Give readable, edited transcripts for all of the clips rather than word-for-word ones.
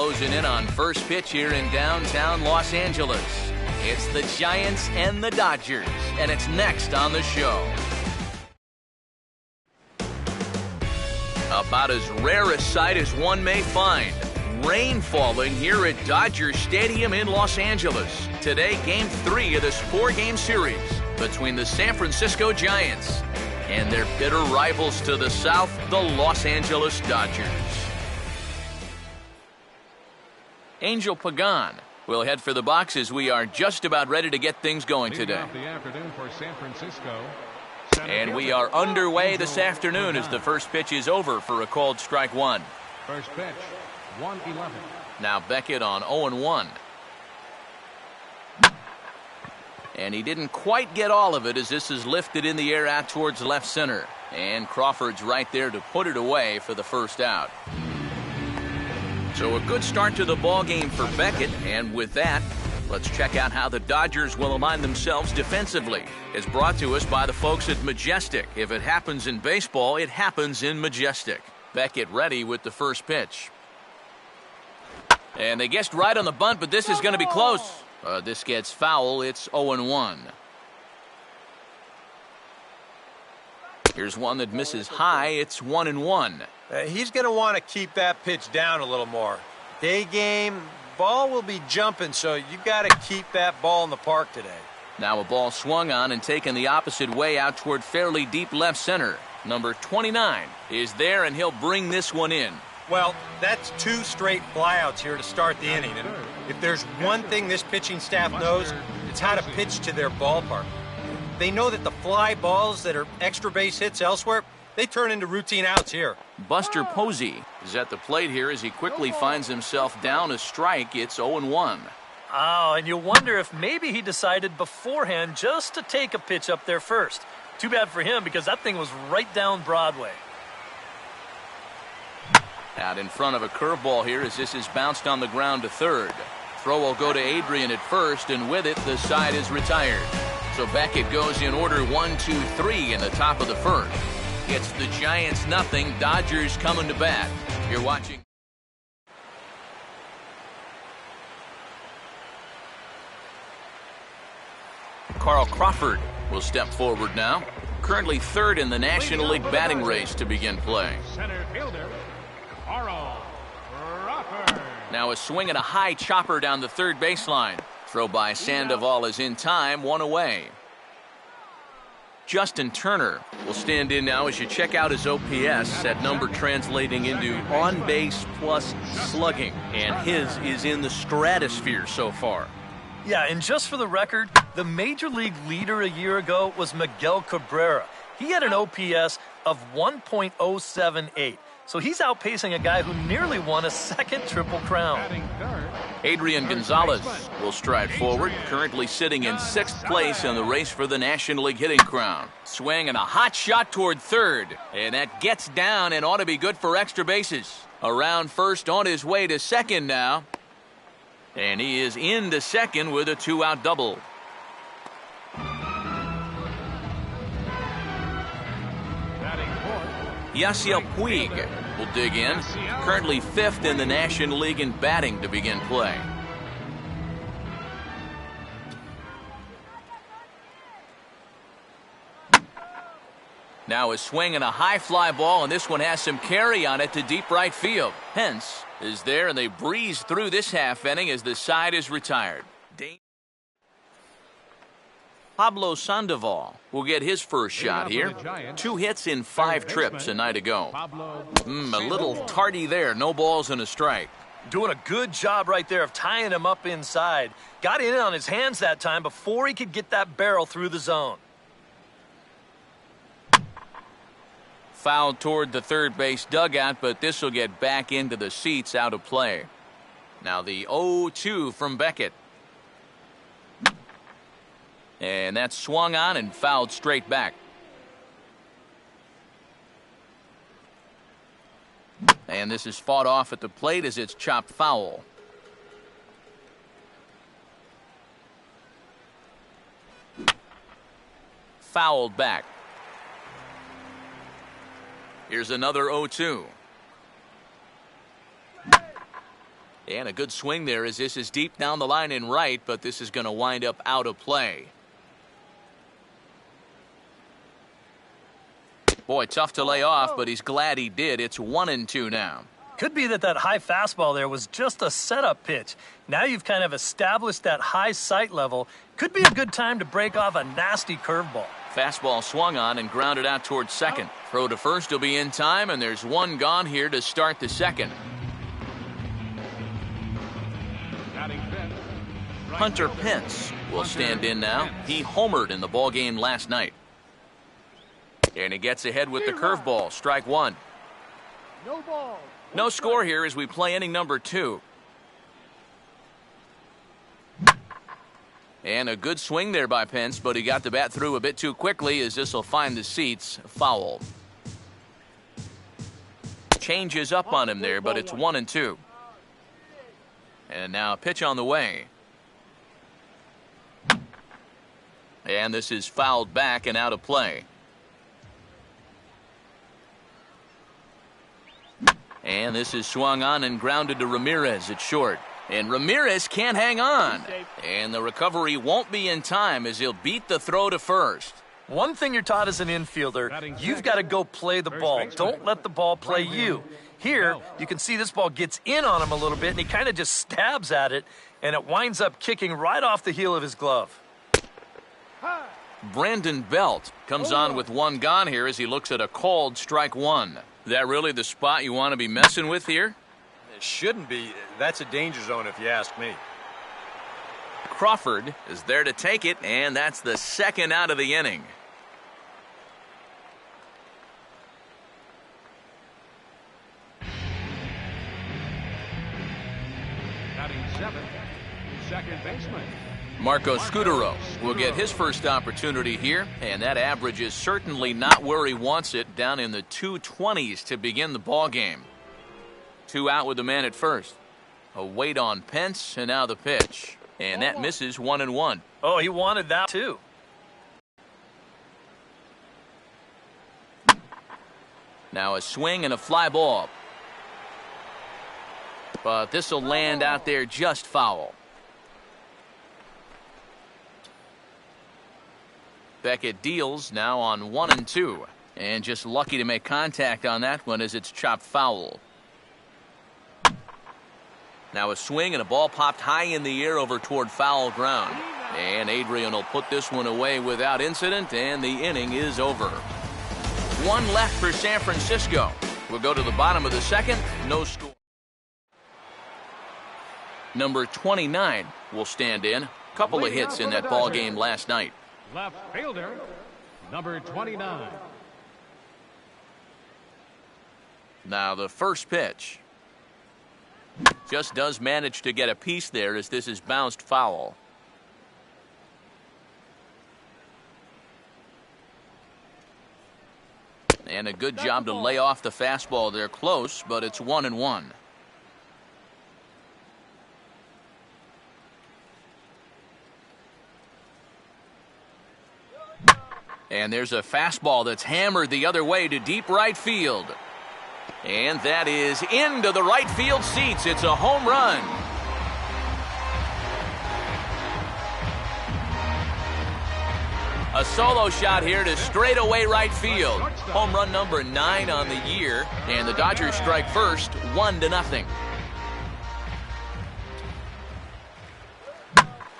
closing in on first pitch here in downtown Los Angeles. It's the Giants and the Dodgers, and it's next on the show. About as rare a sight as one may find. Rain falling here at Dodger Stadium in Los Angeles. Today, Game 3 of this 4-game series between the San Francisco Giants and their bitter rivals to the south, the Los Angeles Dodgers. Angel Pagan will head for the boxes. We are just about ready to get things going today. And we are underway this afternoon as the first pitch is over for a called strike one. First pitch, 1-11. Now Beckett on 0-1. And he didn't quite get all of it as this is lifted in the air out towards left center. And Crawford's right there to put it away for the first out. So a good start to the ball game for Beckett, and with that, let's check out how the Dodgers will align themselves defensively. It's brought to us by the folks at Majestic. If it happens in baseball, it happens in Majestic. Beckett ready with the first pitch. And they guessed right on the bunt, but this is going to be close. This gets foul. It's 0-1. Here's one that misses high. It's 1-1. He's going to want to keep that pitch down a little more. Day game, ball will be jumping, so you got to keep that ball in the park today. Now a ball swung on and taken the opposite way out toward fairly deep left center. Number 29 is there, and he'll bring this one in. Well, that's 2 straight flyouts here to start the inning. And if there's one thing this pitching staff knows, it's how to pitch to their ballpark. They know that the fly balls that are extra base hits elsewhere, they turn into routine outs here. Buster Posey is at the plate here as he quickly finds himself down a strike. It's 0-1. Oh, and you wonder if maybe he decided beforehand just to take a pitch up there first. Too bad for him because that thing was right down Broadway. Out in front of a curveball here as this is bounced on the ground to third. Throw will go to Adrian at first, and with it, the side is retired. So Beckett goes in order 1-2-3 in the top of the first. It's the Giants nothing, Dodgers coming to bat. You're watching. Carl Crawford will step forward now. Currently third in the National League batting race to begin play. Center fielder, Carl Crawford. Now a swing and a high chopper down the third baseline. Throw by Sandoval is in time, one away. Justin Turner will stand in now as you check out his OPS, that number translating into on-base plus slugging, and his is in the stratosphere so far. Yeah, and just for the record, the Major League leader a year ago was Miguel Cabrera. He had an OPS of 1.078, so he's outpacing a guy who nearly won a second Triple Crown. Adrian Gonzalez will stride forward, currently sitting in 6th place in the race for the National League hitting crown. Swing and a hot shot toward third, and that gets down and ought to be good for extra bases. Around first, on his way to second now, and he is into second with a 2-out double. Yasiel Puig will dig in, currently 5th in the National League in batting to begin play. Now a swing and a high fly ball, and this one has some carry on it to deep right field. Hence is there, and they breeze through this half inning as the side is retired. Pablo Sandoval will get his first shot here. 2 hits in 5 trips a night ago. A little tardy there. No balls and a strike. Doing a good job right there of tying him up inside. Got in on his hands that time before he could get that barrel through the zone. Foul toward the third base dugout, but this will get back into the seats, out of play. Now the 0-2 from Beckett. And that's swung on and fouled straight back. And this is fought off at the plate as it's chopped foul. Fouled back. Here's another 0-2. And a good swing there as this is deep down the line in right, but this is going to wind up out of play. Boy, tough to lay off, but he's glad he did. It's 1-2 now. Could be that high fastball there was just a setup pitch. Now you've kind of established that high sight level. Could be a good time to break off a nasty curveball. Fastball swung on and grounded out towards second. Throw to first will be in time, and there's one gone here to start the second. Hunter Pence will stand in now. He homered in the ballgame last night. And he gets ahead with the curveball. Strike one. No ball. No score here as we play inning number 2. And a good swing there by Pence, but he got the bat through a bit too quickly as this will find the seats. Foul. Changes up on him there, but it's 1-2. And now a pitch on the way. And this is fouled back and out of play. And this is swung on and grounded to Ramirez at short. And Ramirez can't hang on. And the recovery won't be in time as he'll beat the throw to first. One thing you're taught as an infielder, you've got to go play the ball. Don't let the ball play you. Here, you can see this ball gets in on him a little bit, and he kind of just stabs at it, and it winds up kicking right off the heel of his glove. Brandon Belt comes on with one gone here as he looks at a called strike one. Is that really the spot you want to be messing with here? It shouldn't be. That's a danger zone if you ask me. Crawford is there to take it, and that's the second out of the inning. Batting 7th, second baseman. Marco Scudero will get his first opportunity here, and that average is certainly not where he wants it, down in the 220s to begin the ball game. 2 out with the man at first. A wait on Pence, and now the pitch. And that misses 1-1. Oh, he wanted that too. Now a swing and a fly ball. But this will land out there just foul. Beckett deals now on 1-2. And just lucky to make contact on that one as it's chopped foul. Now a swing and a ball popped high in the air over toward foul ground. And Adrian will put this one away without incident, and the inning is over. 1 left for San Francisco. We'll go to the bottom of the second. No score. Number 29 will stand in. Couple of hits in that ball game last night. Left fielder, number 29. Now the first pitch. Just does manage to get a piece there as this is bounced foul. And a good job to lay off the fastball there close, but it's 1-1. And there's a fastball that's hammered the other way to deep right field. And that is into the right field seats. It's a home run. A solo shot here to straightaway right field. Home run number 9 on the year. And the Dodgers strike first, 1-0.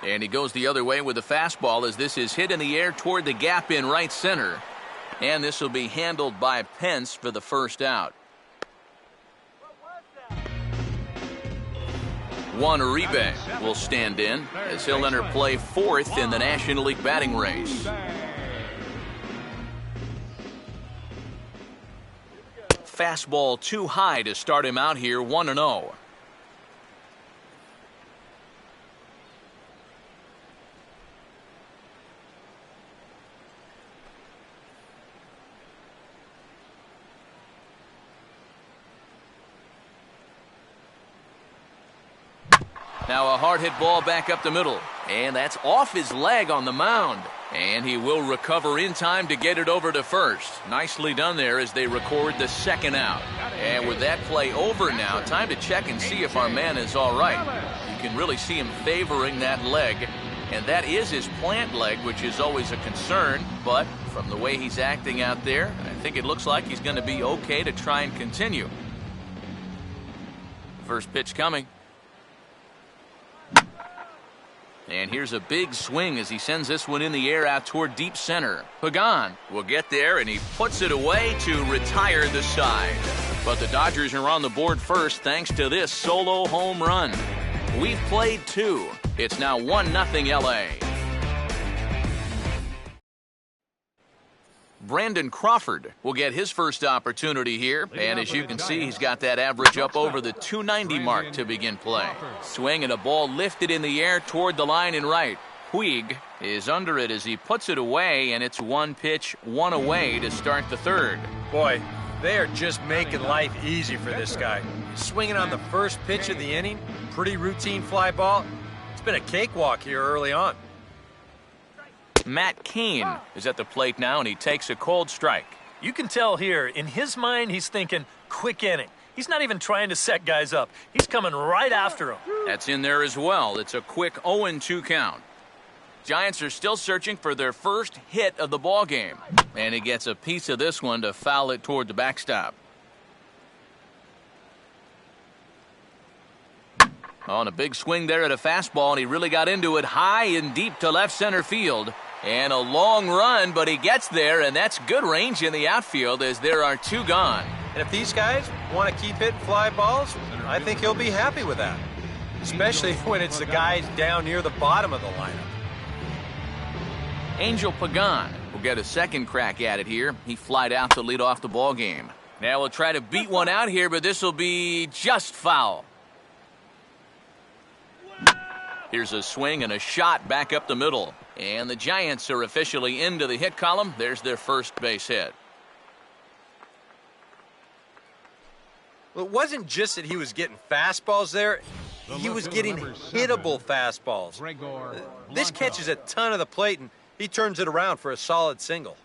And he goes the other way with the fastball as this is hit in the air toward the gap in right center. And this will be handled by Pence for the first out. Juan Uribe will stand in as he'll enter play 4th in the National League batting race. Fastball too high to start him out here, 1-0. Now a hard hit ball back up the middle, and that's off his leg on the mound. And he will recover in time to get it over to first. Nicely done there as they record the second out. And with that play over now, time to check and see if our man is all right. You can really see him favoring that leg. And that is his plant leg, which is always a concern. But from the way he's acting out there, I think it looks like he's going to be okay to try and continue. First pitch coming. And here's a big swing as he sends this one in the air out toward deep center. Pagan will get there, and he puts it away to retire the side. But the Dodgers are on the board first thanks to this solo home run. We've played 2. It's now 1-0 LA. Brandon Crawford will get his first opportunity here, and as you can see, he's got that average up over the 290 mark to begin play. Swing and a ball lifted in the air toward the line and right. Puig is under it as he puts it away, and it's 1 pitch, 1 away to start the third. Boy, they are just making life easy for this guy. Swinging on the first pitch of the inning, pretty routine fly ball. It's been a cakewalk here early on. Matt Cain is at the plate now, and he takes a cold strike. You can tell here, in his mind, he's thinking quick inning. He's not even trying to set guys up. He's coming right after them. That's in there as well. It's a quick 0-2 count. Giants are still searching for their first hit of the ball game, and he gets a piece of this one to foul it toward the backstop. On a big swing there at a fastball, and he really got into it high and deep to left center field. And a long run, but he gets there, and that's good range in the outfield as there are 2 gone. And if these guys want to keep hitting fly balls, I think he'll be happy with that. Especially when it's the guys down near the bottom of the lineup. Angel Pagan will get a second crack at it here. He flied out to lead off the ball game. Now we'll try to beat one out here, but this will be just foul. Here's a swing and a shot back up the middle. And the Giants are officially into the hit column. There's their first base hit. Well, it wasn't just that he was getting fastballs there. He was getting hittable fastballs. This catches a ton of the plate, and he turns it around for a solid single.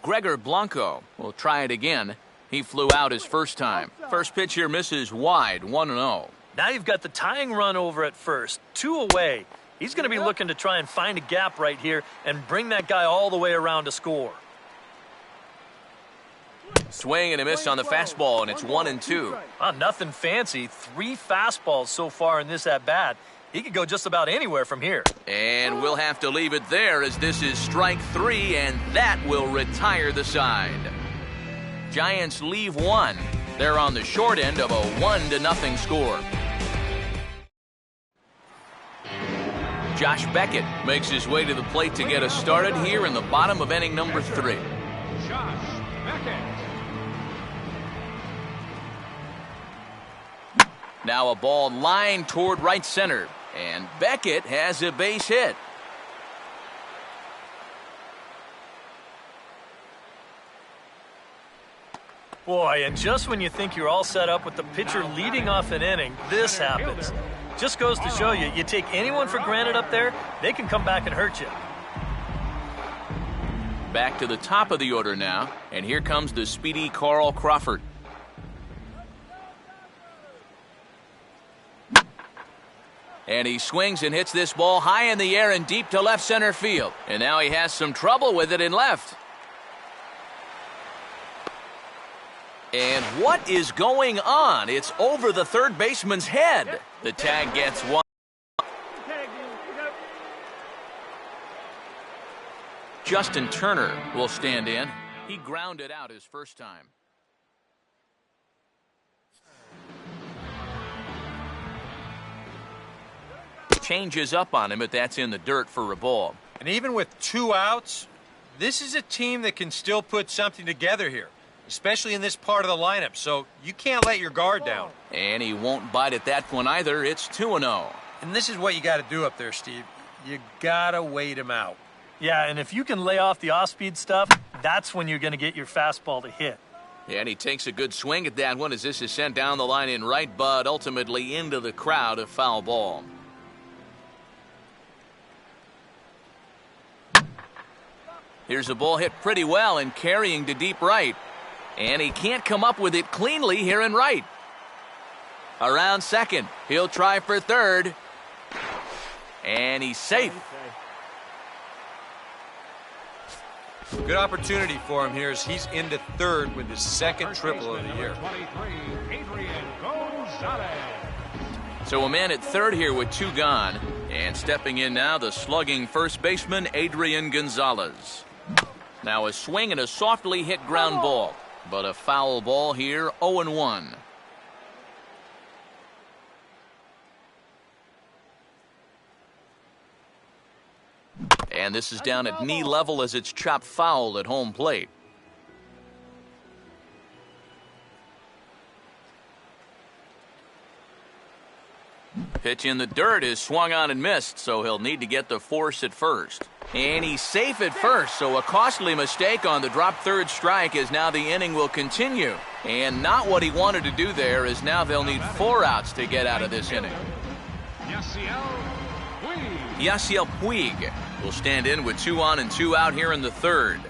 Gregor Blanco will try it again. He flew out his first time. First pitch here misses wide, 1-0. Now you've got the tying run over at first, 2 away. He's going to be looking to try and find a gap right here and bring that guy all the way around to score. Swing and a miss on the fastball, and it's 1-2. Nothing fancy. 3 fastballs so far in this at-bat. He could go just about anywhere from here. And we'll have to leave it there as this is strike 3, and that will retire the side. Giants leave 1. They're on the short end of a 1-0 score. Josh Beckett makes his way to the plate to get us started here in the bottom of inning number 3. Josh Beckett. Now a ball lined toward right center, and Beckett has a base hit. Boy, and just when you think you're all set up with the pitcher leading off an inning, this happens. Just goes to show you, you take anyone for granted up there, they can come back and hurt you. Back to the top of the order now, and here comes the speedy Carl Crawford. And he swings and hits this ball high in the air and deep to left center field. And now he has some trouble with it in left. And what is going on? It's over the third baseman's head. The tag gets 1. Justin Turner will stand in. He grounded out his first time. Changes up on him, but that's in the dirt for a ball. And even with 2 outs, this is a team that can still put something together here, especially in this part of the lineup, so you can't let your guard down. And he won't bite at that one either. It's 2-0. And this is what you got to do up there, Steve. You got to wait him out. Yeah, and if you can lay off the off-speed stuff, that's when you're going to get your fastball to hit. And he takes a good swing at that one as this is sent down the line in right, but ultimately into the crowd, a foul ball. Here's a ball hit pretty well and carrying to deep right. And he can't come up with it cleanly here in right. Around second. He'll try for third. And he's safe. Good opportunity for him here as he's into third with his second triple of the year. So a man at third here with two gone. And stepping in now, the slugging first baseman, Adrian Gonzalez. Now a swing and a softly hit ground ball. But a foul ball here, 0-1. And this is down at knee level as it's chopped foul at home plate. Pitch in the dirt is swung on and missed, so he'll need to get the force at first. And he's safe at first, so a costly mistake on the drop third strike as now the inning will continue. And not what he wanted to do there, as now they'll need 4 outs to get out of this inning. Yasiel Puig will stand in with 2 on and 2 out here in the third.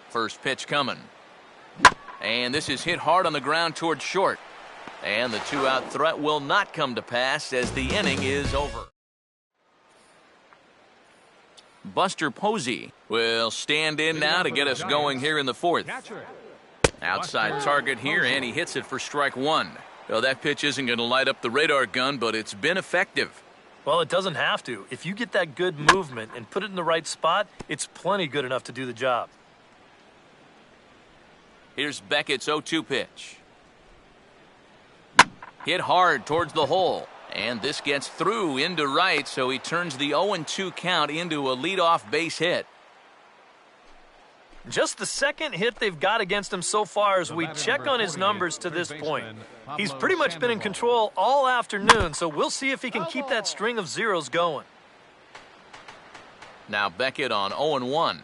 First pitch coming. And this is hit hard on the ground towards short. And the 2-out threat will not come to pass as the inning is over. Buster Posey will stand in now to get us going here in the fourth. Outside target here, and he hits it for strike one. Well, that pitch isn't going to light up the radar gun, but it's been effective. Well, it doesn't have to. If you get that good movement and put it in the right spot, it's plenty good enough to do the job. Here's Beckett's 0-2 pitch. Hit hard towards the hole. And this gets through into right, so he turns the 0-2 count into a leadoff base hit. Just the second hit they've got against him so far as we check on his numbers to this point. He's pretty much been in control all afternoon, so we'll see if he can keep that string of zeros going. Now Beckett on 0-1.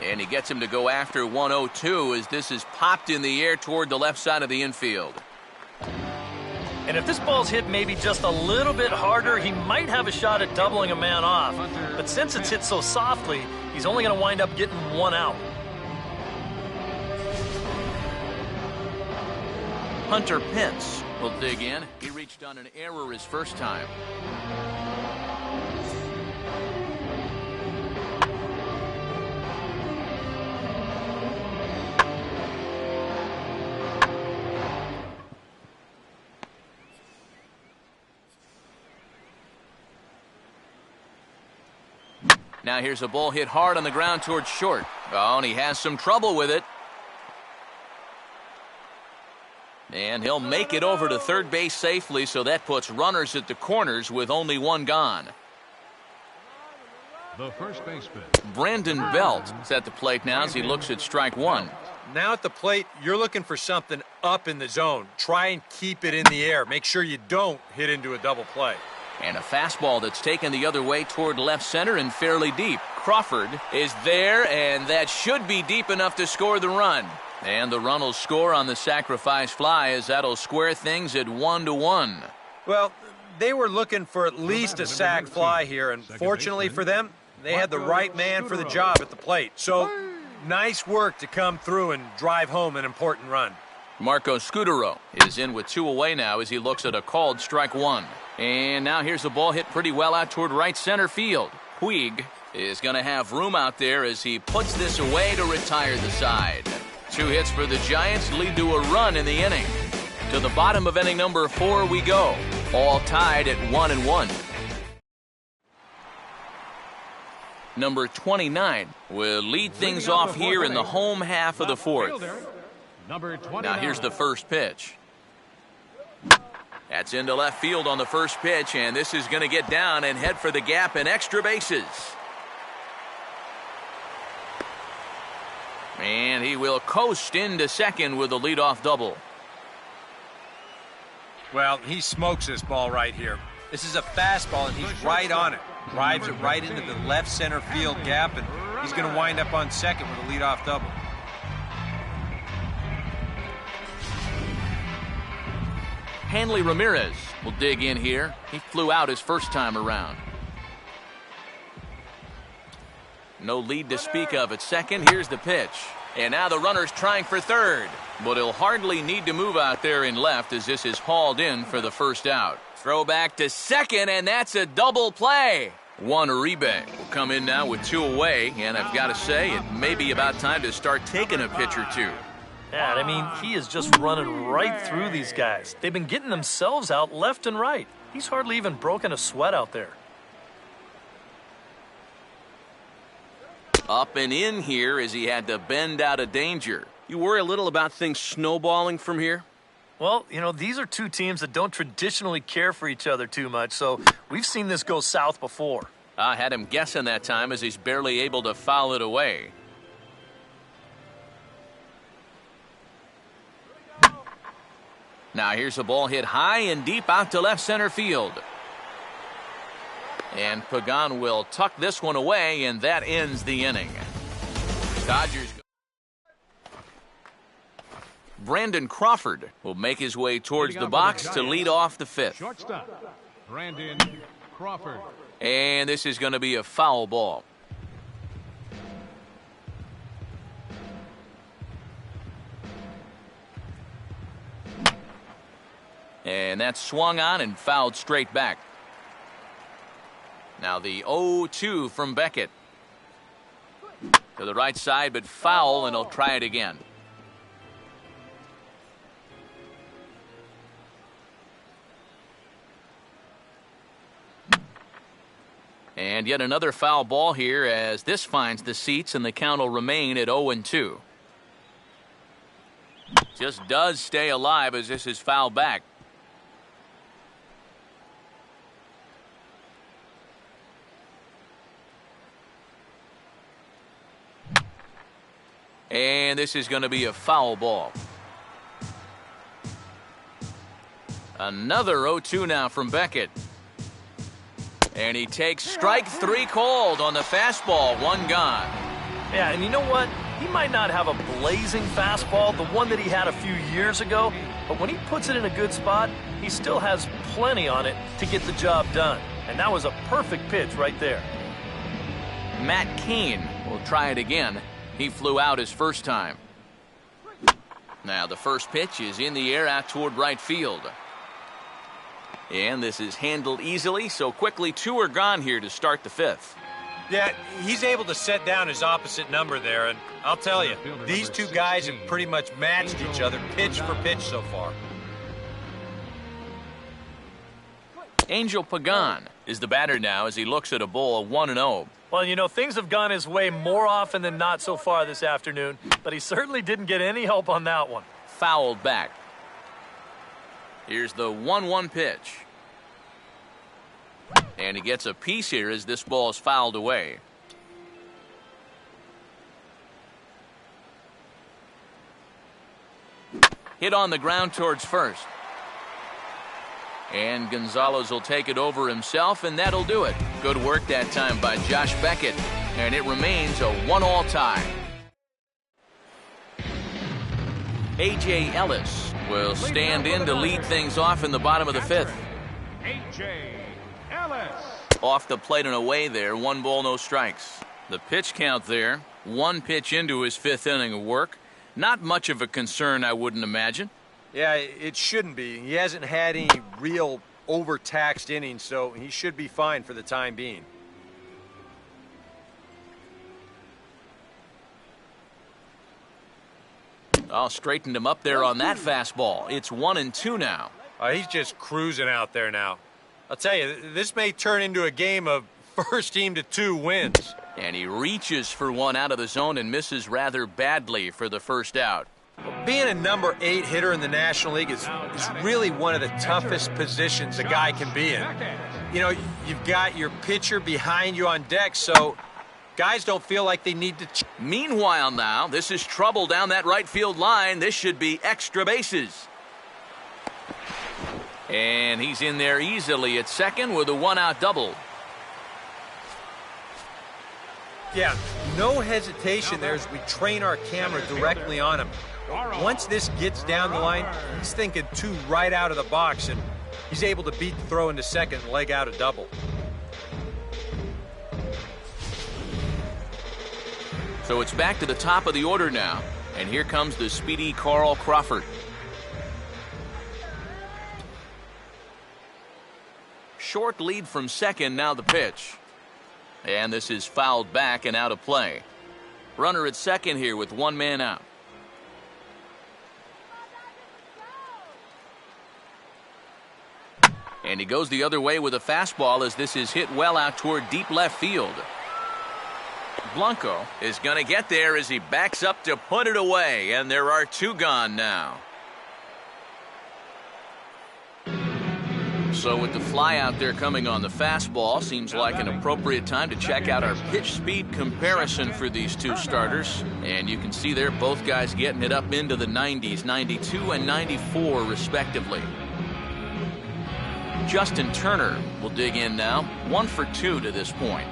And he gets him to go after 1-0-2 as this is popped in the air toward the left side of the infield. And if this ball's hit maybe just a little bit harder, he might have a shot at doubling a man off. But since it's hit so softly, he's only going to wind up getting 1 out. Hunter Pence will dig in. He reached on an error his first time. Now here's a ball hit hard on the ground towards short. Oh, and he has some trouble with it. And he'll make it over to third base safely, so that puts runners at the corners with only 1 gone. The first baseman, Brandon Belt is at the plate now as he looks at strike one. Now at the plate, you're looking for something up in the zone. Try and keep it in the air. Make sure you don't hit into a double play. And a fastball that's taken the other way toward left center and fairly deep. Crawford is there, and that should be deep enough to score the run. And the run will score on the sacrifice fly as that'll square things at 1-1. Well, they were looking for at least a sac fly here, and fortunately for them, they had the right man for the job at the plate. So, nice work to come through and drive home an important run. Marco Scudero is in with 2 away now as he looks at a called strike one. And now here's a ball hit pretty well out toward right center field. Puig is going to have room out there as he puts this away to retire the side. 2 hits for the Giants lead to a run in the inning. To the bottom of inning number 4 we go. All tied at 1-1. Number 29 will lead things off here in the home half of the fourth. Now here's the first pitch. That's into left field on the first pitch, and this is going to get down and head for the gap and extra bases. And he will coast into second with a leadoff double. Well, he smokes this ball right here. This is a fastball, and he's right on it. Drives it right into the left center field gap, and he's going to wind up on second with a leadoff double. Hanley Ramirez will dig in here. He flew out his first time around. No lead to speak of at second. Here's the pitch. And now the runner's trying for third. But he'll hardly need to move out there in left as this is hauled in for the first out. Throw back to second, and that's a double play. Juan Uribe will come in now with 2 away. And I've got to say, it may be about time to start taking a pitch or two. Yeah, I mean, he is just running right through these guys. They've been getting themselves out left and right. He's hardly even broken a sweat out there. Up and in here as he had to bend out of danger. You worry a little about things snowballing from here? Well, you know, these are two teams that don't traditionally care for each other too much, so we've seen this go south before. I had him guessing that time as he's barely able to foul it away. Now here's a ball hit high and deep out to left center field. And Pagan will tuck this one away, and that ends the inning. Dodgers. Brandon Crawford will make his way towards the box to lead off the fifth. Shortstop, Brandon Crawford. And this is going to be a foul ball. And that's swung on and fouled straight back. Now the 0-2 from Beckett. To the right side, but foul, and he'll try it again. And yet another foul ball here as this finds the seats, and the count will remain at 0-2. Just does stay alive as this is fouled back. And this is going to be a foul ball. Another 0-2 now from Beckett. And he takes strike 3 called on the fastball. 1 gone. Yeah, and you know what? He might not have a blazing fastball, the one that he had a few years ago, but when he puts it in a good spot, he still has plenty on it to get the job done. And that was a perfect pitch right there. Matt Cain will try it again. He flew out his first time. Now the first pitch is in the air out toward right field. And this is handled easily, so quickly 2 are gone here to start the fifth. Yeah, he's able to set down his opposite number there, and I'll tell you, these two guys have pretty much matched each other pitch for pitch so far. Angel Pagan is the batter now as he looks at a bowl of 1-0. Well, you know, things have gone his way more often than not so far this afternoon, but he certainly didn't get any help on that one. Fouled back. Here's the 1-1 pitch. And he gets a piece here as this ball is fouled away. Hit on the ground towards first. And Gonzalez will take it over himself, and that'll do it. Good work that time by Josh Beckett. And it remains a 1-all tie. A.J. Ellis will stand in to lead things off in the bottom of the fifth. A.J. Ellis. Off the plate and away there. 1 ball, no strikes. The pitch count there. 1 pitch into his 5th inning of work. Not much of a concern, I wouldn't imagine. Yeah, it shouldn't be. He hasn't had any real overtaxed innings, so he should be fine for the time being. Oh, straightened him up there on that fastball. It's 1-2 now. He's just cruising out there now. I'll tell you, this may turn into a game of first team to 2 wins. And he reaches for one out of the zone and misses rather badly for the first out. Being a number 8 hitter in the National League is really one of the toughest positions a guy can be in. You know, you've got your pitcher behind you on deck, so guys don't feel like they need to. Meanwhile now, this is trouble down that right field line. This should be extra bases. And he's in there easily at second with a 1-out double. Yeah, No hesitation there as we train our camera directly on him. Once this gets down the line, he's thinking 2 right out of the box, and he's able to beat the throw into second and leg out a double. So it's back to the top of the order now, and here comes the speedy Carl Crawford. Short lead from second, now the pitch. And this is fouled back and out of play. Runner at second here with 1 man out. And he goes the other way with a fastball as this is hit well out toward deep left field. Blanco is going to get there as he backs up to put it away, and there are 2 gone now. So with the fly out there coming on the fastball, seems like an appropriate time to check out our pitch speed comparison for these 2 starters. And you can see there both guys getting it up into the 90s, 92 and 94 respectively. Justin Turner will dig in now, 1 for 2 to this point.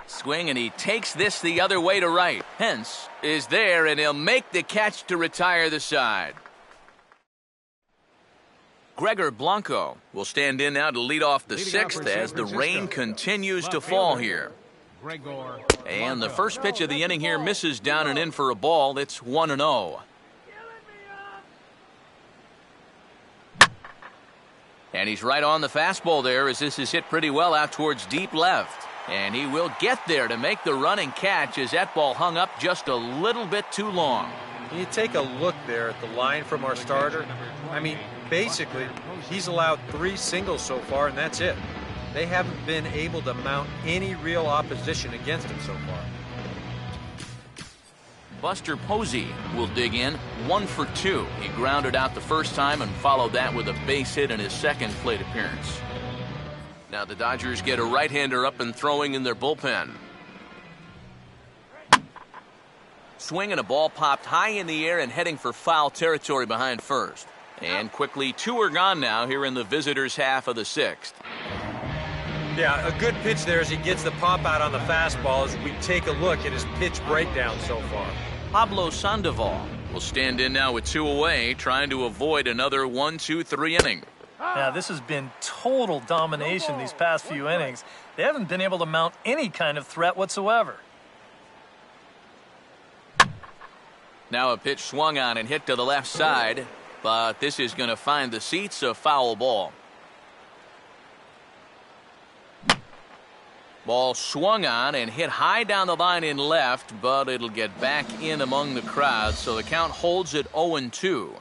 Swing, and he takes this the other way to right. Hence is there, and he'll make the catch to retire the side. Gregor Blanco will stand in now to lead off the 6th as the rain continues to fall here. And the first pitch of the inning here misses down and in for a ball. It's 1-0. And he's right on the fastball there as this is hit pretty well out towards deep left. And he will get there to make the running catch as that ball hung up just a little bit too long. You take a look there at the line from our starter. I mean, basically, he's allowed 3 singles so far, and that's it. They haven't been able to mount any real opposition against him so far. Buster Posey will dig in, 1 for 2. He grounded out the first time and followed that with a base hit in his second plate appearance. Now the Dodgers get a right-hander up and throwing in their bullpen. Swing, and a ball popped high in the air and heading for foul territory behind first. And quickly 2 are gone now here in the visitors' half of the 6th. Yeah, a good pitch there as he gets the pop out on the fastball as we take a look at his pitch breakdown so far. Pablo Sandoval will stand in now with 2 away, trying to avoid another 1-2-3 inning. Yeah, this has been total domination these past few innings. They haven't been able to mount any kind of threat whatsoever. Now a pitch swung on and hit to the left side, but this is going to find the seats, a foul ball. Ball swung on and hit high down the line in left, but it'll get back in among the crowd, so the count holds at 0-2.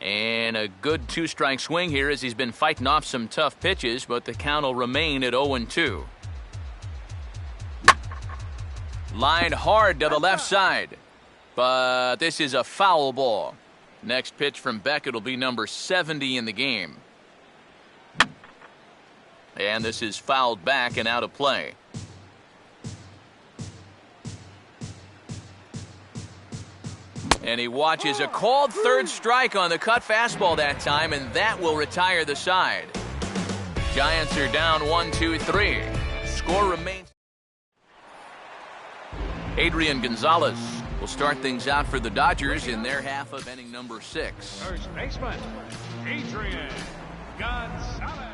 And a good 2-strike swing here as he's been fighting off some tough pitches, but the count will remain at 0-2. Lined hard to the left side, but this is a foul ball. Next pitch from Beckett will be number 70 in the game. And this is fouled back and out of play. And he watches a called 3rd strike on the cut fastball that time, and that will retire the side. Giants are down 1-2-3. Score remains. Adrian Gonzalez will start things out for the Dodgers in their half of inning number 6. First baseman, Adrian Gonzalez.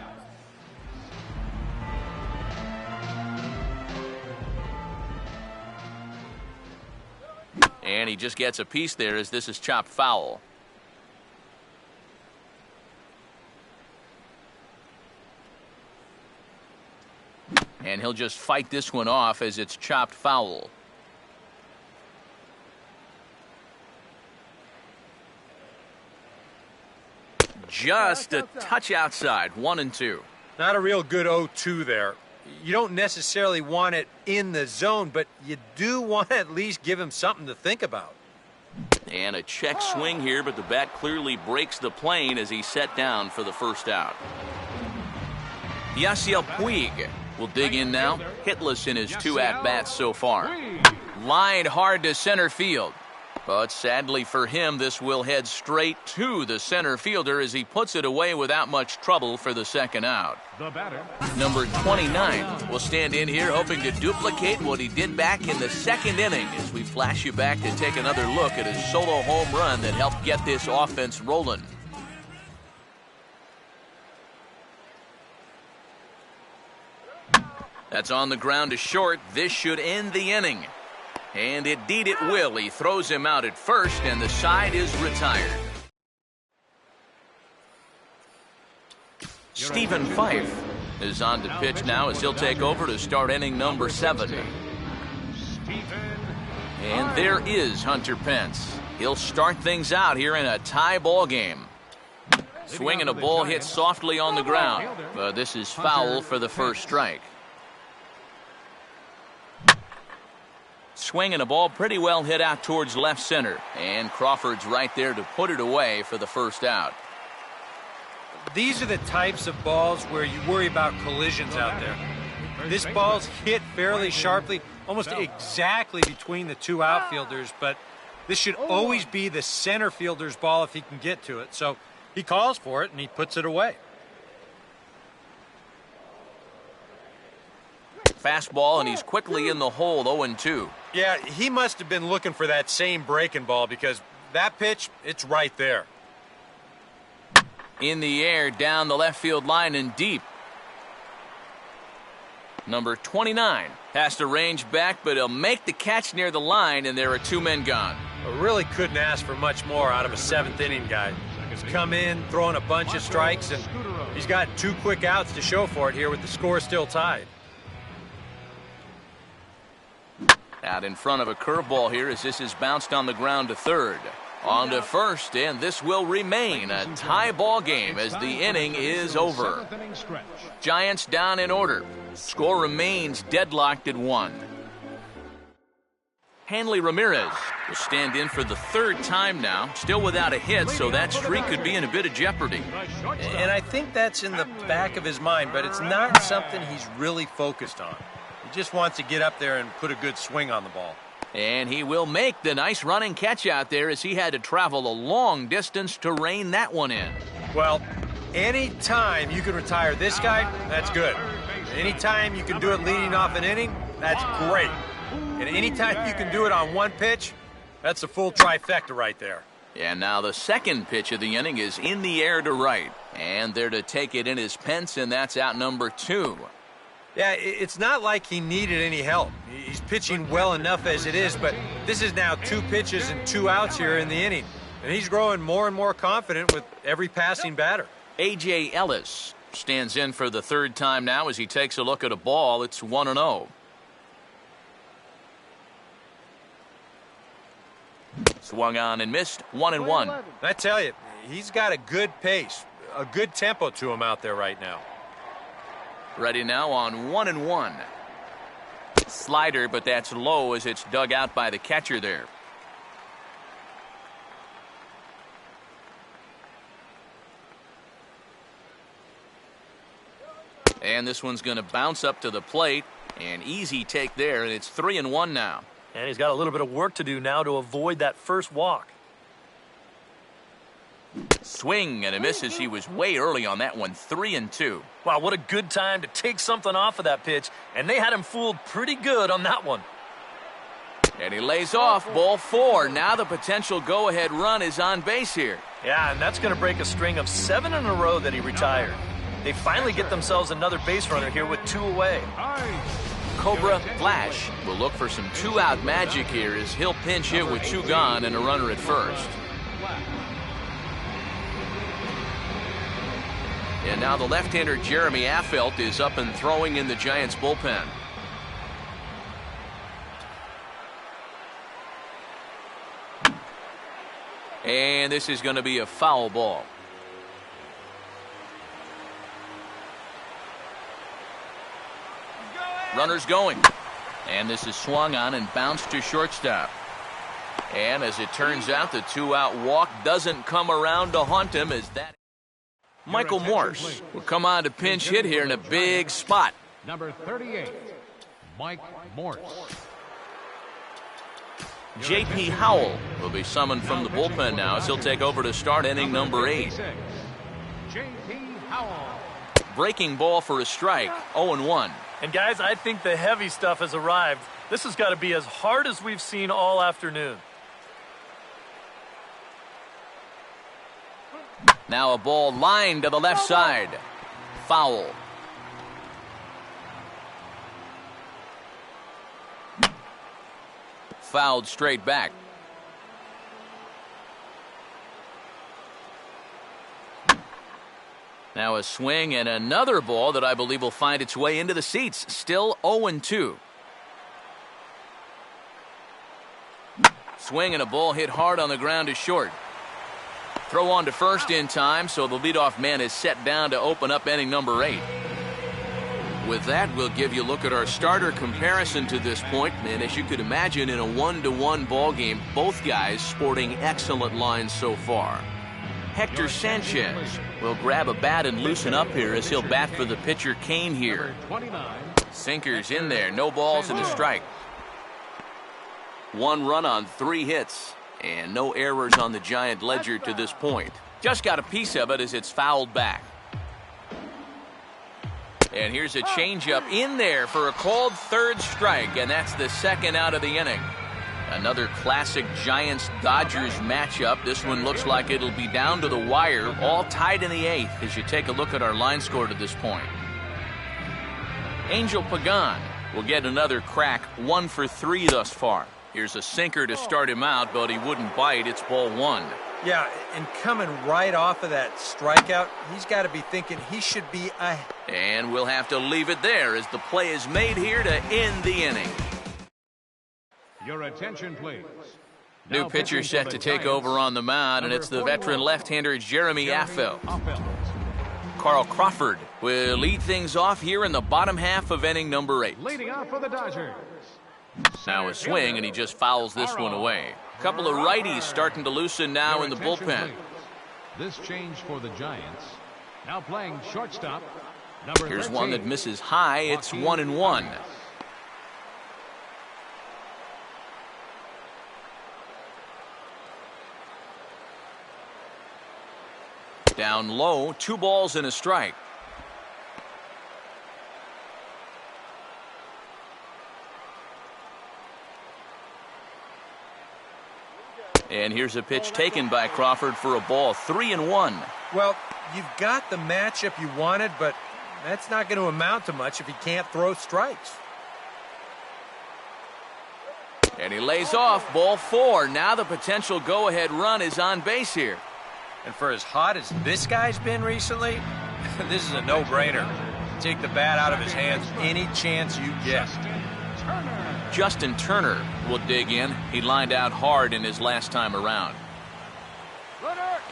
And he just gets a piece there as this is chopped foul. And he'll just fight this one off as it's chopped foul. Just a touch outside, 1-2. Not a real good 0-2 there. You don't necessarily want it in the zone, but you do want to at least give him something to think about. And a check swing here, but the bat clearly breaks the plane as he's set down for the first out. Yasiel Puig will dig in now, hitless in his 2 at-bats so far. Lined hard to center field. But sadly for him, this will head straight to the center fielder as he puts it away without much trouble for the second out. The batter, Number 29 will stand in here hoping to duplicate what he did back in the second inning as we flash you back to take another look at his solo home run that helped get this offense rolling. That's on the ground to short. This should end the inning. And indeed it will. He throws him out at first, and the side is retired. Stephen Fife is on to pitch now as he'll take over to start inning number 7. And there is Hunter Pence. He'll start things out here in a tie ball game. Swinging a ball hit softly on the ground, but this is foul for the first strike. Swinging a ball pretty well hit out towards left center, and Crawford's right there to put it away for the first out. These are the types of balls where you worry about collisions out there. This ball's hit fairly sharply, almost exactly between the two outfielders, but this should always be the center fielder's ball if he can get to it. So he calls for it and he puts it away. Fastball, and he's quickly in the hole, 0-2. Yeah, he must have been looking for that same breaking ball because that pitch, it's right there. In the air, down the left field line and deep. Number 29 has to range back, but he'll make the catch near the line, and there are 2 men gone. I really couldn't ask for much more out of a 7th inning guy. He's come in, throwing a bunch of strikes, and he's got 2 quick outs to show for it here with the score still tied. Out in front of a curveball here as this is bounced on the ground to third. On to first, and this will remain a tie ball game as the inning is over. Giants down in order. Score remains deadlocked at 1. Hanley Ramirez will stand in for the 3rd time now, still without a hit, so that streak could be in a bit of jeopardy. And I think that's in the back of his mind, but it's not something he's really focused on. He just wants to get up there and put a good swing on the ball. And he will make the nice running catch out there as he had to travel a long distance to rein that one in. Well, any time you can retire this guy, that's good. Anytime you can do it leading off an inning, that's great. And anytime you can do it on 1 pitch, that's a full trifecta right there. And now the second pitch of the inning is in the air to right. And there to take it in is Pence, and that's out number 2. Yeah, it's not like he needed any help. He's pitching well enough as it is, but this is now 2 pitches and 2 outs here in the inning. And he's growing more and more confident with every passing batter. A.J. Ellis stands in for the 3rd time now as he takes a look at a ball. It's 1-0. Swung on and missed, 1-1. I tell you, he's got a good pace, a good tempo to him out there right now. Ready now on 1-1. Slider, but that's low as it's dug out by the catcher there. And this one's going to bounce up to the plate. An easy take there, and it's 3-1 now. And he's got a little bit of work to do now to avoid that first walk. Swing and a miss as he was way early on that one. 3-2. Wow, what a good time to take something off of that pitch. And they had him fooled pretty good on that one. And he lays off, ball 4. Now the potential go-ahead run is on base here. Yeah, and that's going to break a string of 7 in a row that he retired. They finally get themselves another base runner here with 2 away. Cobra Flash will look for some 2-out magic here as he'll pinch hit with 2 gone and a runner at first. And now the left-hander Jeremy Affeldt is up and throwing in the Giants bullpen. And this is going to be a foul ball. Runners going. And this is swung on and bounced to shortstop. And as it turns out, the 2-out walk doesn't come around to haunt him as that. Michael Morse will come on to pinch hit here in a big spot. Number 38, Mike Morse. J.P. Howell will be summoned from the bullpen now as he'll take over to start inning number 8. J.P. Howell. Breaking ball for a strike, 0-1. And guys, I think the heavy stuff has arrived. This has got to be as hard as we've seen all afternoon. Now a ball lined to the left side. Foul. Fouled straight back. Now a swing and another ball that I believe will find its way into the seats. Still 0-2. Swing and a ball hit hard on the ground is short. Throw on to first in time, so the leadoff man is set down to open up inning number 8. With that, we'll give you a look at our starter comparison to this point. And as you could imagine, in a 1-1 ball game, both guys sporting excellent lines so far. Hector Sanchez will grab a bat and loosen up here as he'll bat for the pitcher Kane here. Sinkers in there, no balls and a strike. 1 run on 3 hits, and no errors on the Giant ledger to this point. Just got a piece of it as it's fouled back. And here's a changeup in there for a called third strike, and that's the second out of the inning. Another classic Giants-Dodgers matchup. This one looks like it'll be down to the wire, all tied in the 8th as you take a look at our line score to this point. Angel Pagan will get another crack, 1 for 3 thus far. Here's a sinker to start him out, but he wouldn't bite. It's ball 1. Yeah, and coming right off of that strikeout, he's got to be thinking he should be ahead. And we'll have to leave it there as the play is made here to end the inning. Your attention, please. New pitcher set to take over on the mound, and it's the veteran left-hander Jeremy Affeldt. Carl Crawford will lead things off here in the bottom half of inning number 8. Leading off for the Dodgers. Now a swing, and he just fouls this one away. A couple of righties starting to loosen now in the bullpen. This change for the Giants. Now playing shortstop. Here's one that misses high. It's 1-1. Down low, 2 balls and a strike. And here's a pitch taken by Crawford for a ball, 3-1. Well, you've got the matchup you wanted, but that's not going to amount to much if he can't throw strikes. And he lays off, ball 4. Now the potential go-ahead run is on base here. And for as hot as this guy's been recently, this is a no-brainer. Take the bat out of his hands any chance you get. Justin Turner will dig in. He lined out hard in his last time around.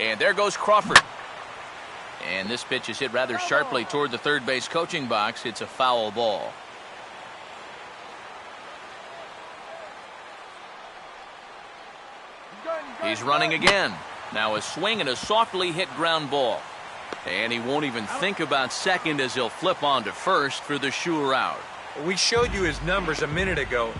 And there goes Crawford. And this pitch is hit rather sharply toward the third base coaching box. It's a foul ball. He's running again. Now a swing and a softly hit ground ball. And he won't even think about second as he'll flip on to first for the sure out. We showed you his numbers a minute ago.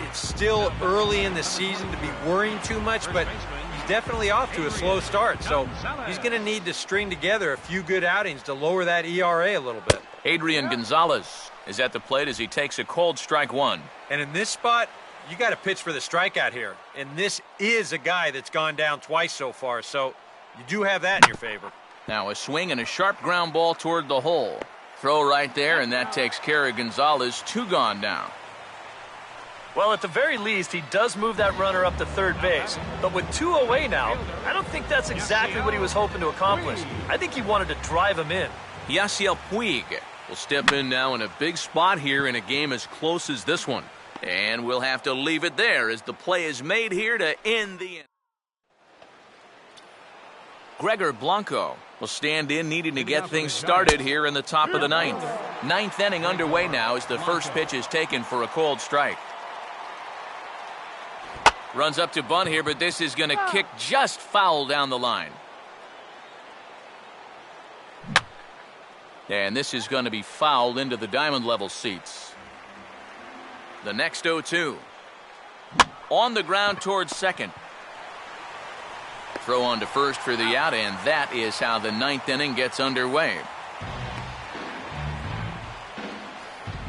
It's still early in the season to be worrying too much, but he's definitely off to a slow start. So he's going to need to string together a few good outings to lower that ERA a little bit. Adrian Gonzalez is at the plate as he takes a cold strike 1. And in this spot, you got to pitch for the strikeout here. And this is a guy that's gone down twice so far, so you do have that in your favor. Now a swing and a sharp ground ball toward the hole. Throw right there, and that takes care of Gonzalez. 2 gone now. Well, at the very least, he does move that runner up to third base. But with 2 away now, I don't think that's exactly what he was hoping to accomplish. I think he wanted to drive him in. Yasiel Puig will step in now in a big spot here in a game as close as this one. And we'll have to leave it there as the play is made here to end the inning. Gregor Blanco will stand in, needing to get things started here in the top of the 9th. 9th inning underway now as the first pitch is taken for a cold strike. Runs up to bunt here, but this is going to kick just foul down the line. And this is going to be fouled into the diamond level seats. The next 0-2. On the ground towards second. Throw on to first for the out, and that is how the ninth inning gets underway.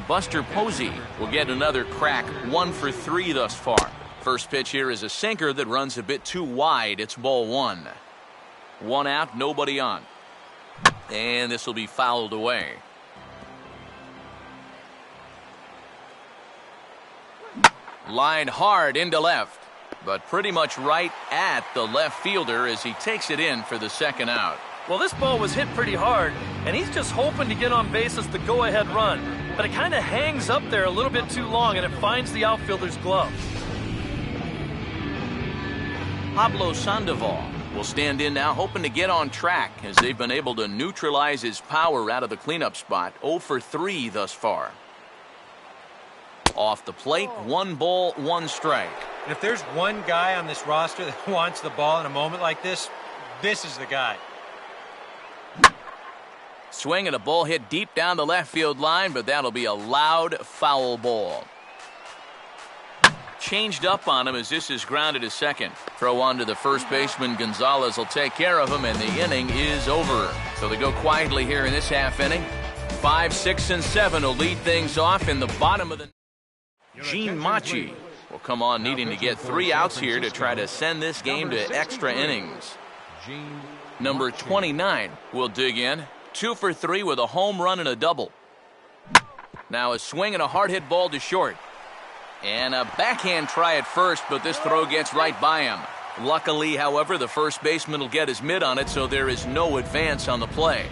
Buster Posey will get another crack, 1 for 3 thus far. First pitch here is a sinker that runs a bit too wide. It's ball 1. 1 out, nobody on. And this will be fouled away. Line hard into left, but pretty much right at the left fielder as he takes it in for the second out. Well, this ball was hit pretty hard, and he's just hoping to get on base as the go-ahead run. But it kind of hangs up there a little bit too long, and it finds the outfielder's glove. Pablo Sandoval will stand in now, hoping to get on track as they've been able to neutralize his power out of the cleanup spot. 0 for 3 thus far. Off the plate, 1 ball, 1 strike. And if there's one guy on this roster that wants the ball in a moment like this, this is the guy. Swing and a ball hit deep down the left field line, but that'll be a loud foul ball. Changed up on him as this is grounded to second. Throw on to the first baseman. Gonzalez will take care of him, and the inning is over. So they go quietly here in this half inning. 5, 6, and 7 will lead things off in the bottom of the... Gene Machi will come on needing to get 3 outs here to try to send this game to extra innings. Number 29 will dig in. 2 for 3 with a home run and a double. Now a swing and a hard hit ball to short. And a backhand try at first, but this throw gets right by him. Luckily, however, the first baseman will get his mitt on it, so there is no advance on the play.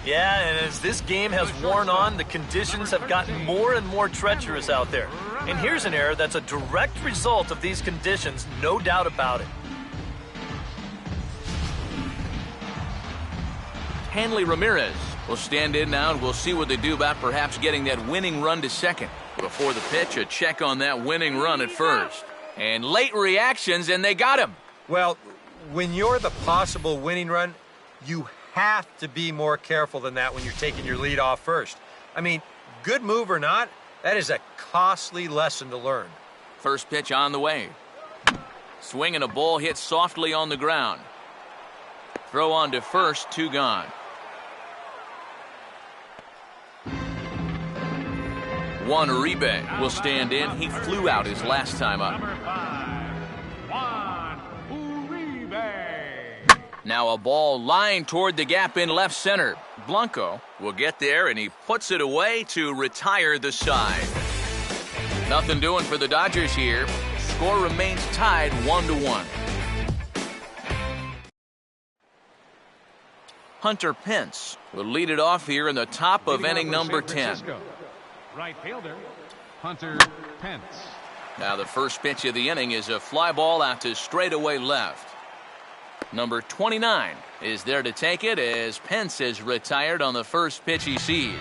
Yeah, and as this game has worn on, the conditions have gotten more and more treacherous out there. And here's an error that's a direct result of these conditions, no doubt about it. Hanley Ramirez will stand in now, and we'll see what they do about perhaps getting that winning run to second. Before the pitch, a check on that winning run at first. And late reactions, and they got him. Well, when you're the possible winning run, you have to be more careful than that when you're taking your lead off first. I mean, good move or not, that is a costly lesson to learn. First pitch on the way. Swing and a ball hit softly on the ground. Throw on to first, 2 gone. Juan Uribe will stand in. He flew out his last time up. Number 5, Juan Uribe. Now a ball lined toward the gap in left center. Blanco will get there, and he puts it away to retire the side. Nothing doing for the Dodgers here. Score remains tied 1-1. Hunter Pence will lead it off here in the top of inning number 10. Right fielder, Hunter Pence. Now the first pitch of the inning is a fly ball out to straightaway left. Number 29 is there to take it as Pence is retired on the first pitch he sees.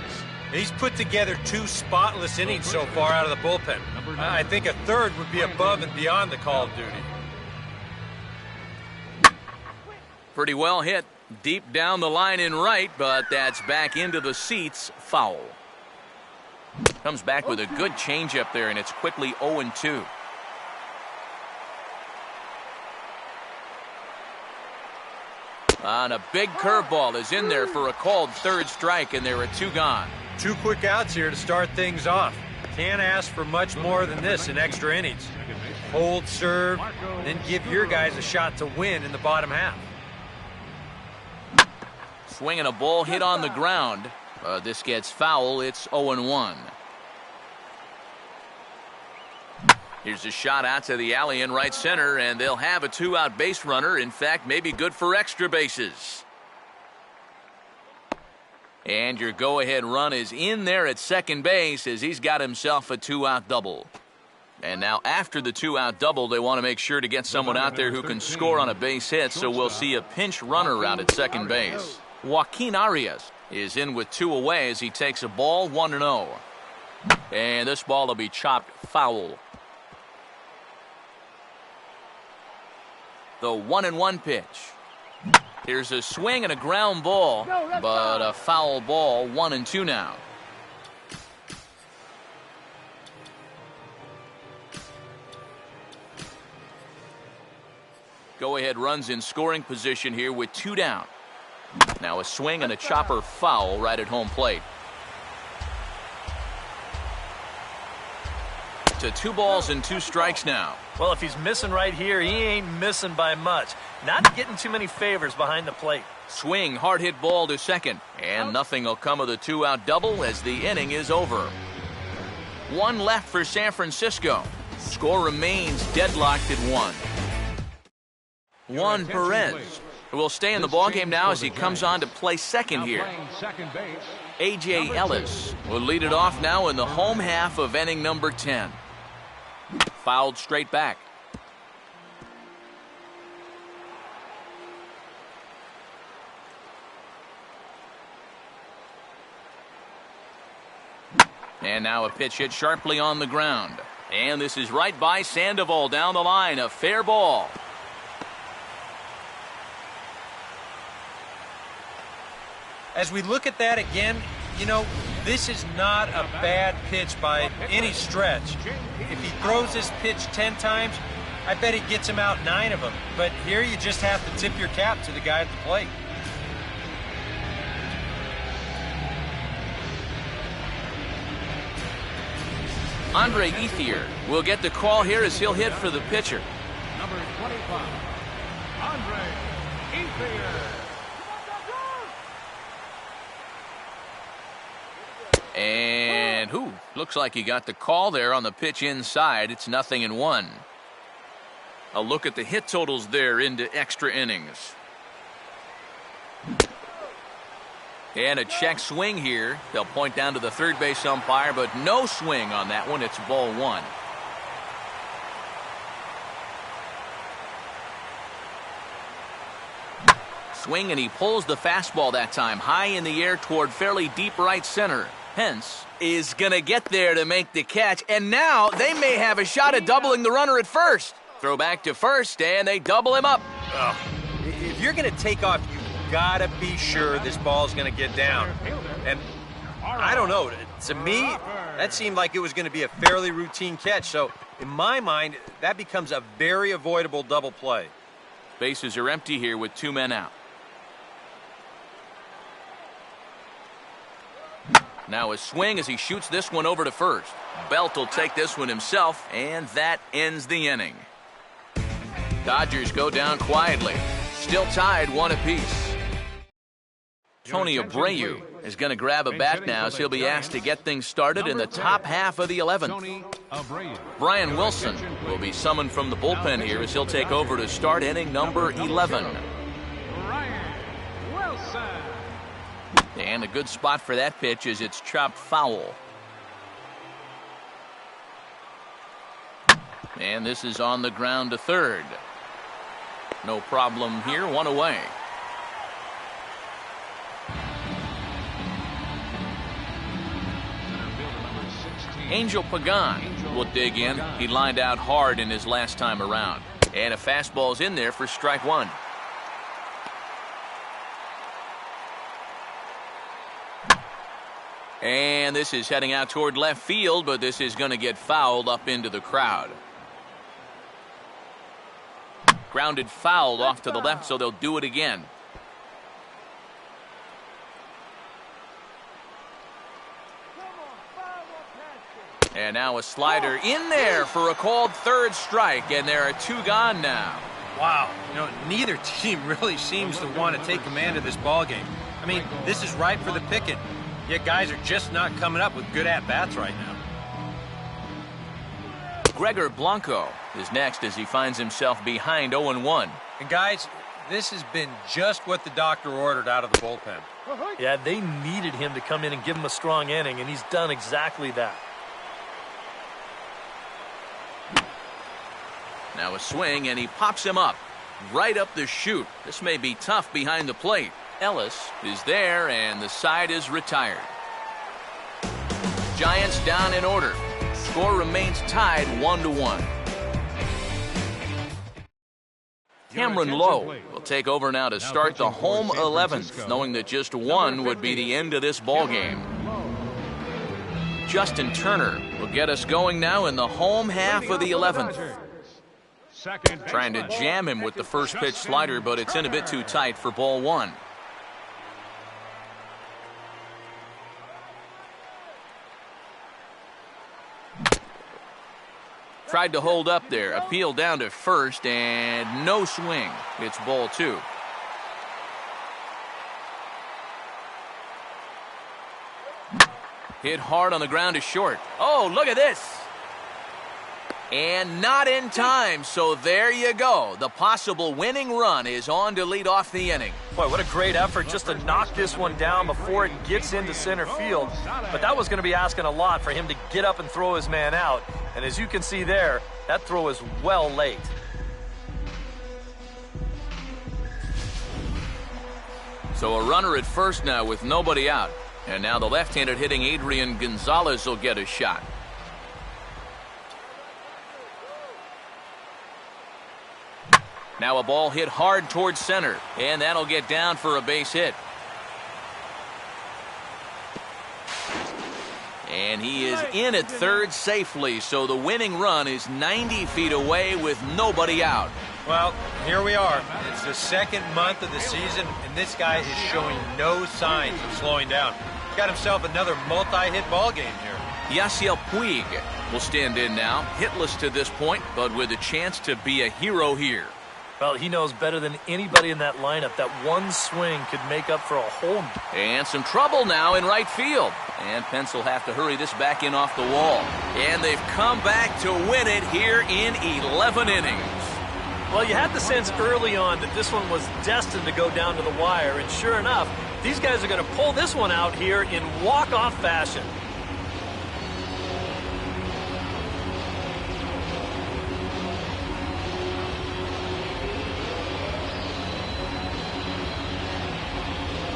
He's put together 2 spotless innings so far out of the bullpen. I think a third would be above and beyond the call of duty. Pretty well hit deep down the line in right, but that's back into the seats, foul. Comes back with a good changeup there, and it's quickly 0-2. And a big curveball is in there for a called third strike, and there are 2 gone. 2 quick outs here to start things off. Can't ask for much more than this in extra innings. Hold, serve, then give your guys a shot to win in the bottom half. Swinging a ball hit on the ground. This gets foul. It's 0-1. Here's a shot out to the alley in right center, and they'll have a 2-out base runner. In fact, maybe good for extra bases. And your go-ahead run is in there at second base as he's got himself a 2-out double. And now after the 2-out double, they want to make sure to get someone out there who can score on a base hit, so we'll see a pinch runner out at second base. Joaquin Arias is in with 2 away as he takes a ball, 1-0. And this ball will be chopped foul. The 1-1 pitch. Here's a swing and a ground ball, but a foul ball, 1-2 now. Go-ahead runs in scoring position here with 2 down. Now a swing and a chopper foul right at home plate. To 2 balls and 2 strikes now. Well, if he's missing right here, he ain't missing by much. Not getting too many favors behind the plate. Swing, hard hit ball to second. And nothing will come of the 2-out double as the inning is over. 1 left for San Francisco. Score remains deadlocked at 1. Juan Perez will stay in the ballgame now as he comes on to play second here. A.J. Ellis will lead it off now in the home half of inning number 10. Fouled straight back. And now a pitch hit sharply on the ground. And this is right by Sandoval down the line. A fair ball. As we look at that again, you know, this is not a bad pitch by any stretch. If he throws this pitch 10 times, I bet he gets him out 9 of them. But here you just have to tip your cap to the guy at the plate. Andre Ethier will get the call here as he'll hit for the pitcher. Number 25, Andre Ethier. And looks like he got the call there on the pitch inside. It's 0-1. A look at the hit totals there into extra innings. And a check swing here. They'll point down to the third base umpire, but no swing on that one. It's ball 1. Swing, and he pulls the fastball that time high in the air toward fairly deep right center. Hence is going to get there to make the catch, and now they may have a shot at doubling the runner at first. Throw back to first, and they double him up. Ugh. If you're going to take off, you've got to be sure this ball's going to get down. And I don't know. To me, that seemed like it was going to be a fairly routine catch. So in my mind, that becomes a very avoidable double play. Bases are empty here with 2 men out. Now a swing as he shoots this one over to first. Belt will take this one himself, and that ends the inning. Dodgers go down quietly. Still tied 1 apiece. Tony Abreu is going to grab a bat now as he'll be asked to get things started in the top half of the 11th. Brian Wilson will be summoned from the bullpen here as he'll take over to start inning number 11. And a good spot for that pitch as it's chopped foul. And this is on the ground to third. No problem here, 1 away. Angel Pagan will dig in. He lined out hard in his last time around. And a fastball's in there for strike 1. And this is heading out toward left field, but this is going to get fouled up into the crowd. Grounded foul off to the left, so they'll do it again. And now a slider in there for a called third strike, and there are 2 gone now. Wow, you know, neither team really seems to want to take command of this ballgame. I mean, this is ripe for the picking. Yet guys are just not coming up with good at-bats right now. Gregor Blanco is next as he finds himself behind 0-1. And guys, this has been just what the doctor ordered out of the bullpen. Yeah, they needed him to come in and give him a strong inning, and he's done exactly that. Now a swing, and he pops him up. Right up the chute. This may be tough behind the plate. Ellis is there, and the side is retired. Giants down in order. Score remains tied 1-1. Cameron Lowe will take over now to start the home 11th, knowing that just 1 would be the end of this ballgame. Justin Turner will get us going now in the home half of the 11th. Second Trying to jam him with the first pitch slider, but it's in a bit too tight for ball one. Tried to hold up there, appeal down to first, and no swing. It's ball two. Hit hard on the ground to short. Oh, look at this. And not in time, so there you go. The possible winning run is on to lead off the inning. Boy, what a great effort just to knock this one down before it gets into center field. But that was going to be asking a lot for him to get up and throw his man out. And as you can see there, that throw is well late. So a runner at first now with nobody out. And now the left-handed hitting Adrian Gonzalez will get a shot. Now a ball hit hard towards center, and that'll get down for a base hit. And he is in at third safely, so the winning run is 90 feet away with nobody out. Well, here we are. It's the second month of the season, and this guy is showing no signs of slowing down. He's got himself another multi-hit ball game here. Yasiel Puig will stand in now, hitless to this point, but with a chance to be a hero here. Well, he knows better than anybody in that lineup that one swing could make up for a whole. And some trouble now in right field. And Pence will have to hurry this back in off the wall. And they've come back to win it here in 11 innings. Well, you had the sense early on that this one was destined to go down to the wire. And sure enough, these guys are going to pull this one out here in walk-off fashion.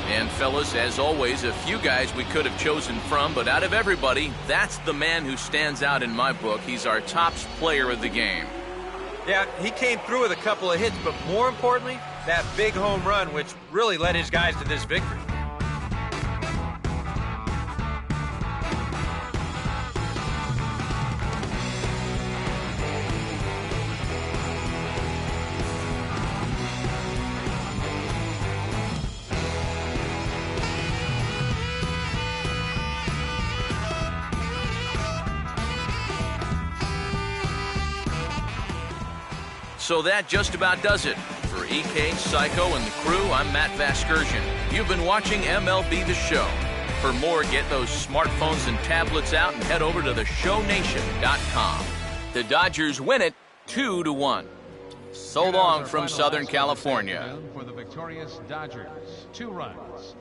And fellas, as always, a few guys we could have chosen from, but out of everybody, that's the man who stands out in my book. He's our top player of the game. Yeah, he came through with a couple of hits, but more importantly, that big home run, which really led his guys to this victory. So that just about does it. For EK, Psycho, and the crew, I'm Matt Vasgersian. You've been watching MLB The Show. For more, get those smartphones and tablets out and head over to theshownation.com. The Dodgers win it 2-1. So long from Southern California. For the victorious Dodgers, 2 runs.